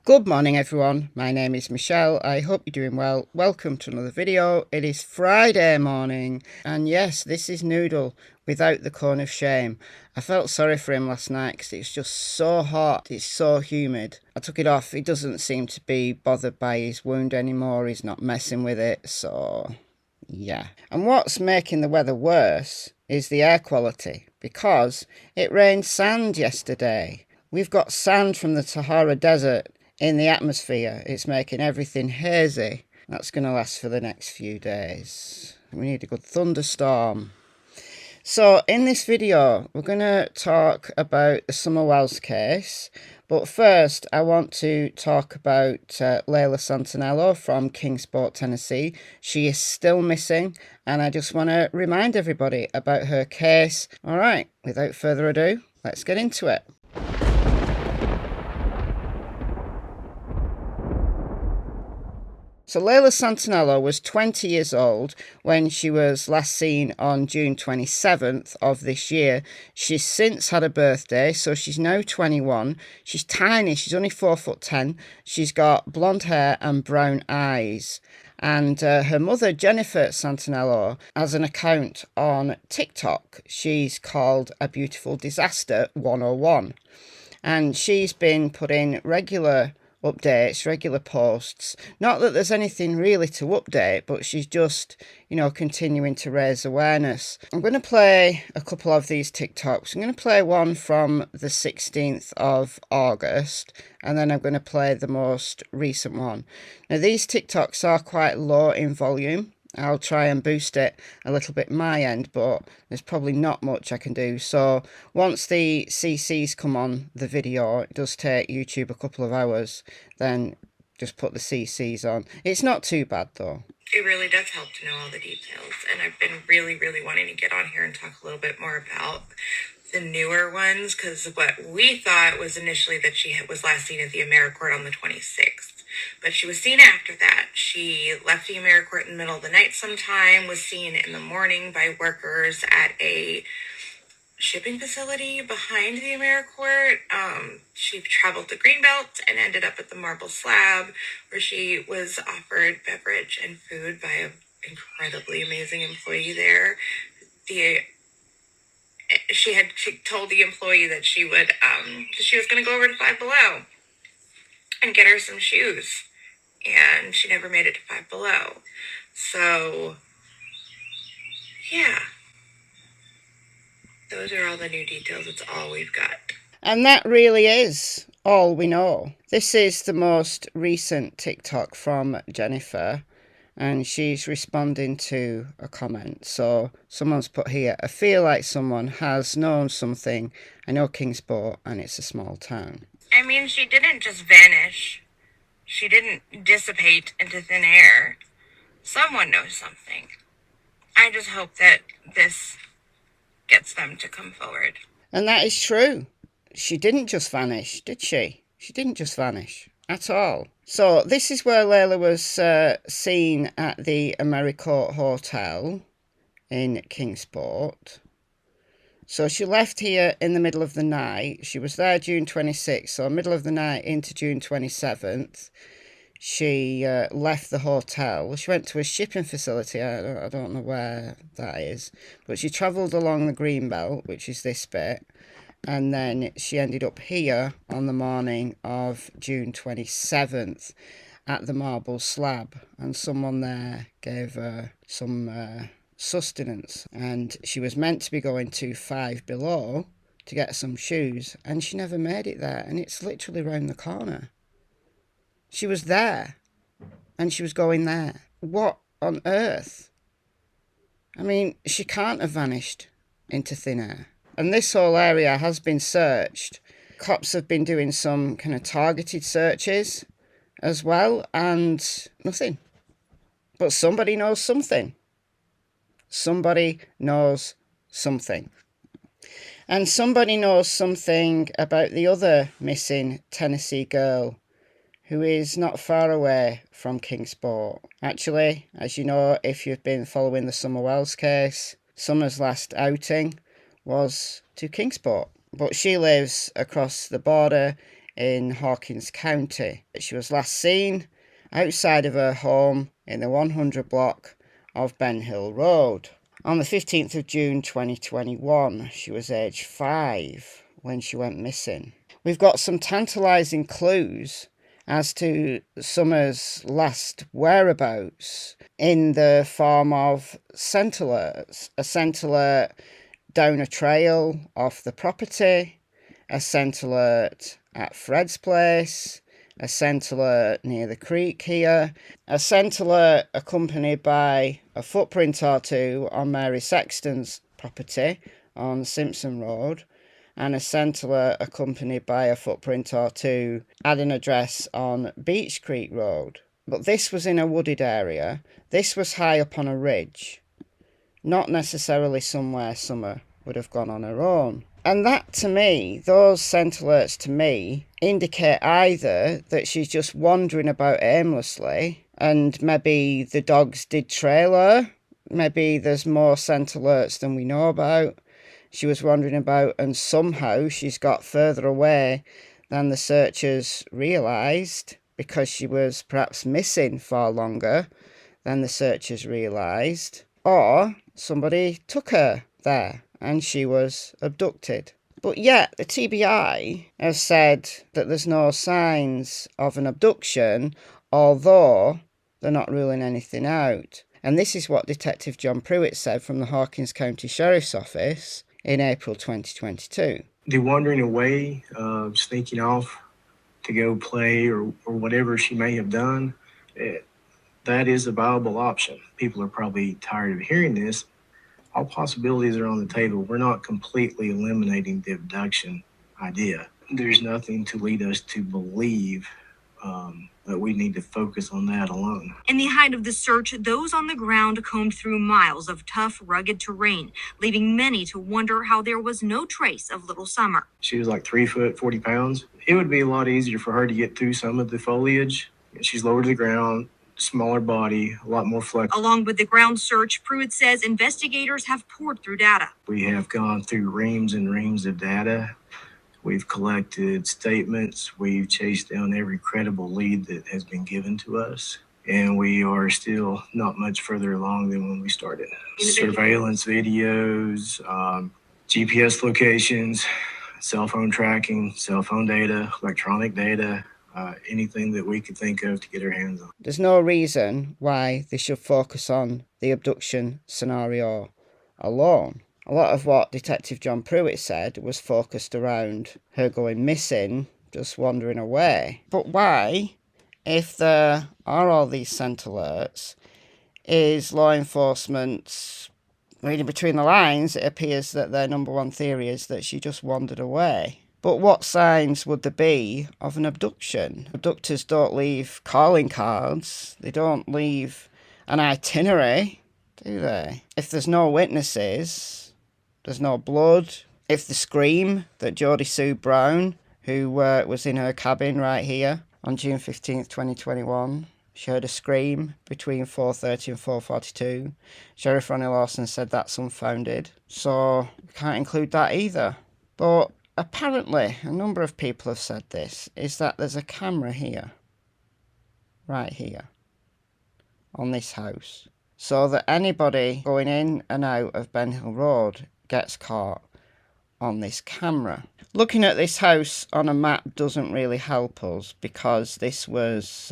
Good morning everyone, my name is Michelle, I hope you're doing well. Welcome to another video. It is Friday morning and yes, this is Noodle without the cone of shame. I felt sorry for him last night because it's just so hot, it's so humid. I took it off, he doesn't seem to be bothered by his wound anymore, he's not messing with it, so yeah. And what's making the weather worse is the air quality because it rained sand yesterday. We've got sand from the Sahara Desert in the atmosphere. It's making everything hazy. That's going to last for the next few days. We need a good thunderstorm. So in this video, we're going to talk about the Summer Wells case. But first, I want to talk about Layla Santanello from Kingsport, Tennessee. She is still missing, and I just want to remind everybody about her case. All right, without further ado, let's get into it. So Layla Santanello was 20 years old when she was last seen on June 27th of this year. She's since had a birthday, so she's now 21. She's tiny, she's only 4'10". She's got blonde hair and brown eyes. And her mother, Jennifer Santanello, has an account on TikTok. She's called A Beautiful Disaster 101. And she's been putting regular updates, regular posts. Not that there's anything really to update, but she's just, continuing to raise awareness. I'm going to play a couple of these TikToks. I'm going to play one from the 16th of August, and then I'm going to play the most recent one. Now, these TikToks are quite low in volume. I'll try and boost it a little bit my end, but there's probably not much I can do. So once the CCs come on the video, it does take YouTube a couple of hours, then just put the CCs on. It's not too bad though. It really does help to know all the details, and I've been really wanting to get on here and talk a little bit more about the newer ones, because what we thought was initially that she was last seen at the AmeriCorps on the 26th. But she was seen after that. She left the AmeriCorps in the middle of the night sometime, was seen in the morning by workers at a shipping facility behind the AmeriCorps. She traveled to Greenbelt and ended up at the Marble Slab, where she was offered beverage and food by an incredibly amazing employee there. She told the employee that she was going to go over to Five Below and get her some shoes, and she never made it to Five Below. So, yeah. Those are all the new details. It's all we've got. And that really is all we know. This is the most recent TikTok from Jennifer, and she's responding to a comment. So someone's put here, I feel like someone has known something. I know Kingsport, and it's a small town. I mean, she didn't just vanish. She didn't dissipate into thin air. Someone knows something. I just hope that this gets them to come forward. And that is true. She didn't just vanish, did she? She didn't just vanish at all. So this is where Layla was seen at the AmeriCorps Hotel in Kingsport. So she left here in the middle of the night. She was there June 26th, so middle of the night into June 27th. She left the hotel. She went to a shipping facility. I don't know where that is. But she travelled along the Greenbelt, which is this bit. And then she ended up here on the morning of June 27th at the Marble Slab. And someone there gave her some sustenance. And she was meant to be going to Five Below to get some shoes. And she never made it there. And it's literally round the corner. She was there, and she was going there. What on earth? I mean, she can't have vanished into thin air. And this whole area has been searched. Cops have been doing some kind of targeted searches as well, and nothing. But somebody knows something. Somebody knows something. And somebody knows something about the other missing Tennessee girl, who is not far away from Kingsport. Actually, as you know, if you've been following the Summer Wells case, Summer's last outing was to Kingsport. But she lives across the border in Hawkins County. She was last seen outside of her home in the 100 block of Ben Hill Road. On the 15th of June 2021, she was aged 5 when she went missing. We've got some tantalising clues as to Summer's last whereabouts in the form of scent alerts. A scent alert down a trail off the property, a scent alert at Fred's place, a scent alert near the creek here, a scent alert accompanied by a footprint or two on Mary Sexton's property on Simpson Road, and a scent alert accompanied by a footprint or two at an address on Beach Creek Road. But this was in a wooded area. This was high up on a ridge, not necessarily somewhere Summer would have gone on her own. And that, to me, those scent alerts to me indicate either that she's just wandering about aimlessly and maybe the dogs did trail her, maybe there's more scent alerts than we know about. She was wandering about and somehow she's got further away than the searchers realised, because she was perhaps missing far longer than the searchers realised. Or somebody took her there and she was abducted. But yet the TBI have said that there's no signs of an abduction, although they're not ruling anything out. And this is what Detective John Pruitt said from the Hawkins County Sheriff's Office in April 2022. The wandering away, sneaking off to go play or whatever she may have done, that is a viable option. People are probably tired of hearing this. All possibilities are on the table. We're not completely eliminating the abduction idea. There's nothing to lead us to believe that we need to focus on that alone. In the height of the search, those on the ground combed through miles of tough, rugged terrain, leaving many to wonder how there was no trace of little Summer. She was like 3 foot, 40 pounds. It would be a lot easier for her to get through some of the foliage. She's lower to the ground, smaller body, a lot more flexible. Along with the ground search, Pruitt says investigators have poured through data. We have gone through reams and reams of data. We've collected statements. We've chased down every credible lead that has been given to us. And we are still not much further along than when we started. Surveillance videos, GPS locations, cell phone tracking, cell phone data, electronic data, anything that we could think of to get our hands on. There's no reason why they should focus on the abduction scenario alone. A lot of what Detective John Pruitt said was focused around her going missing, just wandering away. But why, if there are all these scent alerts, is law enforcement reading between the lines? It appears that their number one theory is that she just wandered away. But what signs would there be of an abduction? Abductors don't leave calling cards. They don't leave an itinerary, do they? If there's no witnesses, there's no blood. If the scream that Jodie Sue Brown, who was in her cabin right here on June 15th, 2021, she heard a scream between 4:30 and 4:42. Sheriff Ronnie Lawson said that's unfounded. So we can't include that either. But apparently, a number of people have said this, is that there's a camera here. Right here. On this house. So that anybody going in and out of Ben Hill Road gets caught on this camera. Looking at this house on a map doesn't really help us, because this was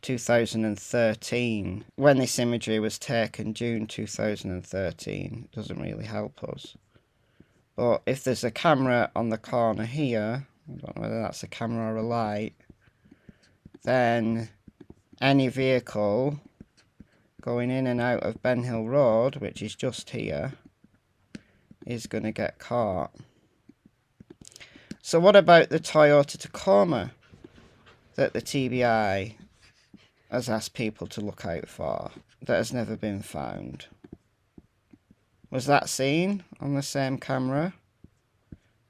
2013. When this imagery was taken, June 2013, it doesn't really help us. But if there's a camera on the corner here, I don't know whether that's a camera or a light, then any vehicle going in and out of Ben Hill Road, which is just here, is going to get caught. So what about the Toyota Tacoma that the TBI has asked people to look out for, that has never been found? Was that seen on the same camera?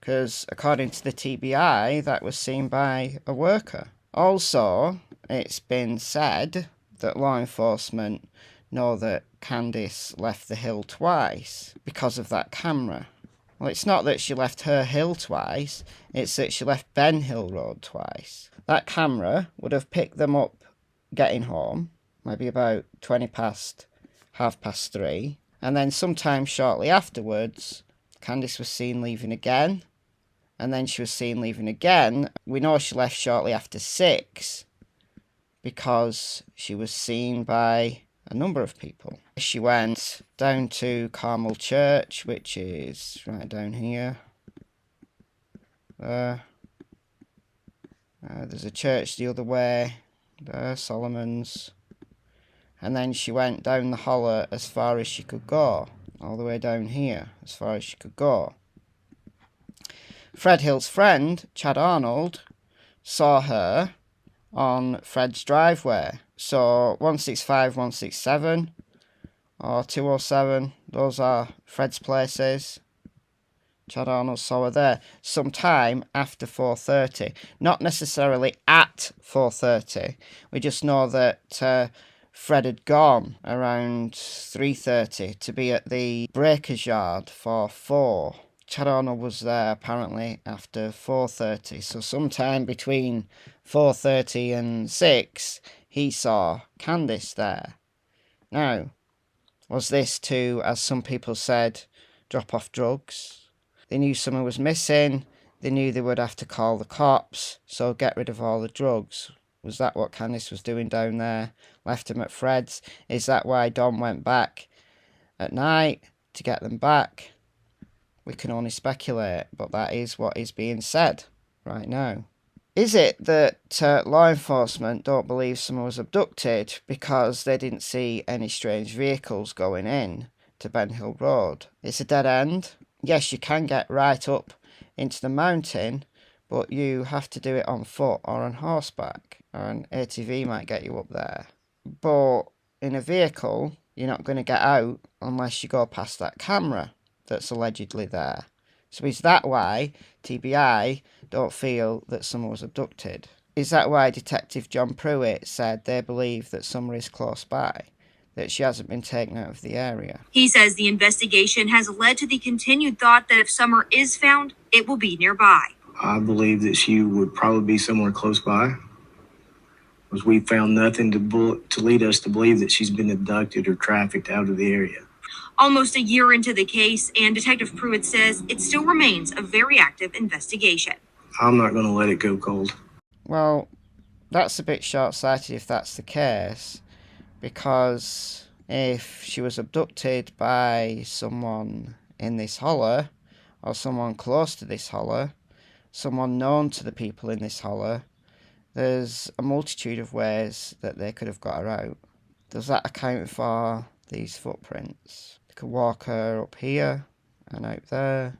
Because according to the TBI, that was seen by a worker. Also, it's been said that law enforcement know that Candice left the hill twice because of that camera. Well, it's not that she left her hill twice, it's that she left Ben Hill Road twice. That camera would have picked them up getting home, maybe about 20 past, 3:30. And then sometime shortly afterwards, Candice was seen leaving again. And then she was seen leaving again. We know she left shortly after 6 because she was seen by a number of people. She went down to Carmel Church, which is right down here. There. There's a church the other way. There, Solomon's. And then she went down the holler as far as she could go. All the way down here, as far as she could go. Fred Hill's friend, Chad Arnold, saw her on Fred's driveway. So 165, 167 or 207, those are Fred's places. Chad Arnold saw her there sometime after 4:30. Not necessarily at 4:30. We just know that Fred had gone around 3:30 to be at the breaker's yard for 4. Chad Arnold was there apparently after 4:30. So sometime between 4:30 and 6, he saw Candice there. Now, was this to, as some people said, drop off drugs? They knew someone was missing. They knew they would have to call the cops, so get rid of all the drugs. Was that what Candice was doing down there? Left him at Fred's? Is that why Dom went back at night to get them back? We can only speculate, but that is what is being said right now. Is it that law enforcement don't believe someone was abducted because they didn't see any strange vehicles going in to Ben Hill Road? It's a dead end. Yes, you can get right up into the mountain, but you have to do it on foot or on horseback, or an ATV might get you up there. But in a vehicle, you're not going to get out unless you go past that camera that's allegedly there. So is that why TBI don't feel that someone was abducted? Is that why Detective John Pruitt said they believe that Summer is close by, that she hasn't been taken out of the area? He says the investigation has led to the continued thought that if Summer is found, it will be nearby. I believe that she would probably be somewhere close by, because we found nothing to lead us to believe that she's been abducted or trafficked out of the area. Almost a year into the case, and Detective Pruitt says it still remains a very active investigation. I'm not going to let it go cold. Well, that's a bit short-sighted if that's the case, because if she was abducted by someone in this holler, or someone close to this holler, someone known to the people in this holler, there's a multitude of ways that they could have got her out. Does that account for these footprints? They could walk her up here and out there.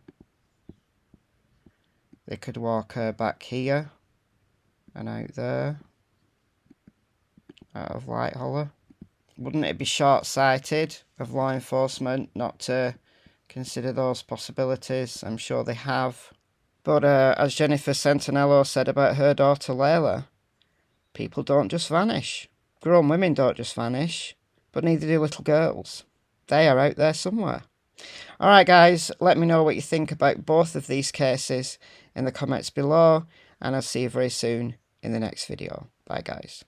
They could walk her back here and out there, out of Light Holler. Wouldn't it be short-sighted of law enforcement not to consider those possibilities? I'm sure they have. But as Jennifer Santanello said about her daughter Layla, people don't just vanish. Grown women don't just vanish, but neither do little girls. They are out there somewhere. Alright guys, let me know what you think about both of these cases in the comments below, and I'll see you very soon in the next video. Bye guys.